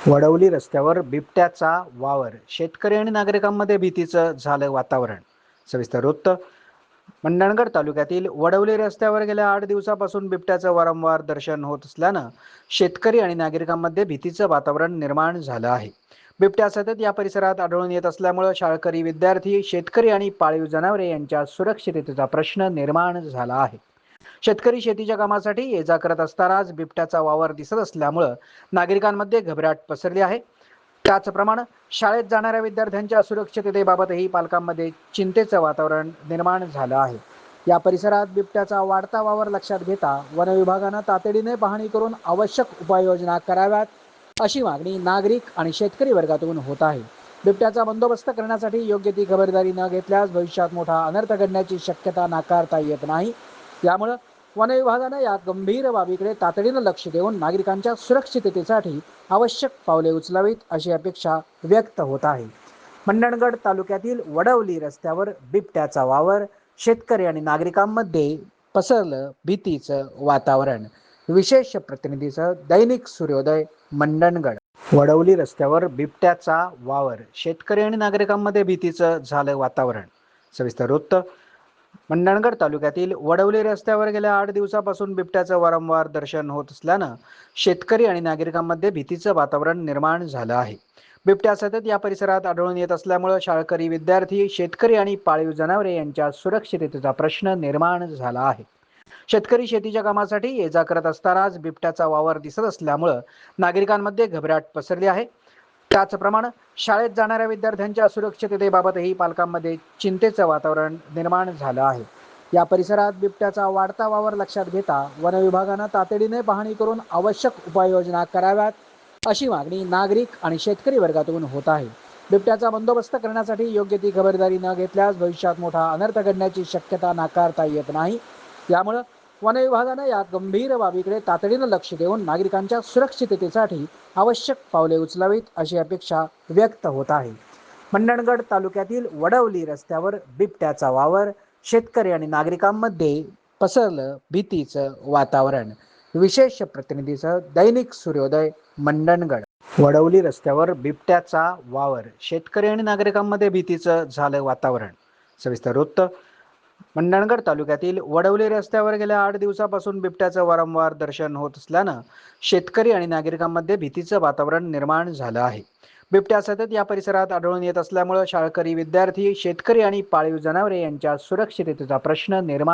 वडवली रस्त्यावर बिबट्याचा वावर, शेतकरी आणि नागरिकांमध्ये भीतीचं झालं वातावरण. सविस्तर वृत्त. मंडणगड तालुक्यातील वडवली रस्त्यावर गेल्या 8 दिवसापासून बिबट्याचं वारंवार दर्शन होत असल्यानं शेतकरी आणि नागरिकांमध्ये भीतीचं वातावरण निर्माण झालं आहे. बिबट्या सतत या परिसरात आढळून येत असल्यामुळे शाळकरी, विद्यार्थी, शेतकरी आणि पाळीव जनावरे यांच्या सुरक्षिततेचा प्रश्न निर्माण झाला आहे. शेतकरी शेतीच्या कामासाठी ये जा करत असतानाच बिबट्याचा वावर दिसत असल्यामुळं नागरिकांमध्ये घबराट पसरली आहे. त्याचप्रमाणे शाळेत जाणाऱ्या विद्यार्थ्यांच्या सुरक्षिततेबाबतही पालकांमध्ये चिंतेचं वातावरण निर्माण झालं आहे. या परिसरात बिबट्याचा वाढता वावर लक्षात घेता वन विभागानं तातडीने पाहणी करून आवश्यक उपाययोजना कराव्यात, अशी मागणी नागरिक आणि शेतकरी वर्गातून होत आहे. बिबट्याचा बंदोबस्त करण्यासाठी योग्य ती खबरदारी न घेतल्यास भविष्यात मोठा अनर्थ घडण्याची शक्यता नाकारता येत नाही. त्यामुळे वन विभागानं या गंभीर बाबीकडे तातडीनं लक्ष देऊन नागरिकांच्या सुरक्षिततेसाठी आवश्यक पावले उचलावीत, अशी अपेक्षा व्यक्त होत आहे. मंडणगड तालुक्यातील वडवली रस्त्यावर बिबट्याचा वावर, शेतकरी आणि नागरिकांमध्ये पसरलं भीतीचं वातावरण. विशेष प्रतिनिधीसह दैनिक सूर्योदय, मंडणगड. वडवली रस्त्यावर बिबट्याचा वावर, शेतकरी आणि नागरिकांमध्ये भीतीचं झालं वातावरण. सविस्तर वृत्त. मंडणगड तालुक्यातील वडवली रस्त्यावर गेल्या 8 दिवसापासून बिबट्याचं वारंवार दर्शन होत असल्यानं शेतकरी आणि नागरिकांमध्ये भीतीचं वातावरण निर्माण झालं आहे. बिबट्या सतत या परिसरात आढळून येत असल्यामुळे शाळकरी, विद्यार्थी, शेतकरी आणि पाळीव जनावरे यांच्या सुरक्षिततेचा प्रश्न निर्माण झाला आहे. शेतकरी शेतीच्या कामासाठी ये जा करत असतानाच बिबट्याचा वावर दिसत असल्यामुळं नागरिकांमध्ये घबराट पसरली आहे. त्याचप्रमाणे शाळेत जाणाऱ्या विद्यार्थ्यांच्या सुरक्षिततेबाबतही पालकांमध्ये चिंतेचं वातावरण निर्माण झालं आहे. या परिसरात बिबट्याचा वाढता वावर लक्षात घेता वन विभागानं तातडीने पाहणी करून आवश्यक उपाययोजना कराव्यात, अशी मागणी नागरिक आणि शेतकरी वर्गातून होत आहे. बिबट्याचा बंदोबस्त करण्यासाठी योग्य ती खबरदारी न घेतल्यास भविष्यात मोठा अनर्थ घडण्याची शक्यता नाकारता येत नाही. त्यामुळे वन विभागानं या गंभीर बाबीकडे तातडीनं लक्ष देऊन नागरिकांच्या सुरक्षिततेसाठी आवश्यक पावले उचलावीत, अशी अपेक्षा व्यक्त होत आहे. मंडणगड तालुक्यातील वडवली रस्त्यावर बिबट्याचा वावर, शेतकरी आणि नागरिकांमध्ये पसरलं भीतीचं वातावरण. विशेष प्रतिनिधीसह दैनिक सूर्योदय, मंडणगड. वडवली रस्त्यावर बिबट्याचा वावर, शेतकरी आणि नागरिकांमध्ये भीतीचं झालं वातावरण. सविस्तर वृत्त. मंडणगड तालुक्यातील वडवली रस्त्यावर गेल्या 8 दिवसापासून बिबट्याचं वारंवार दर्शन होत असल्यानं शेतकरी आणि नागरिकांमध्ये भीतीचं वातावरण निर्माण झालं आहे. बिबट्या सतत या परिसरात आढळून येत असल्यामुळे शाळकरी, विद्यार्थी, शेतकरी आणि पाळीव जनावरे यांच्या सुरक्षिततेचा प्रश्न निर्माण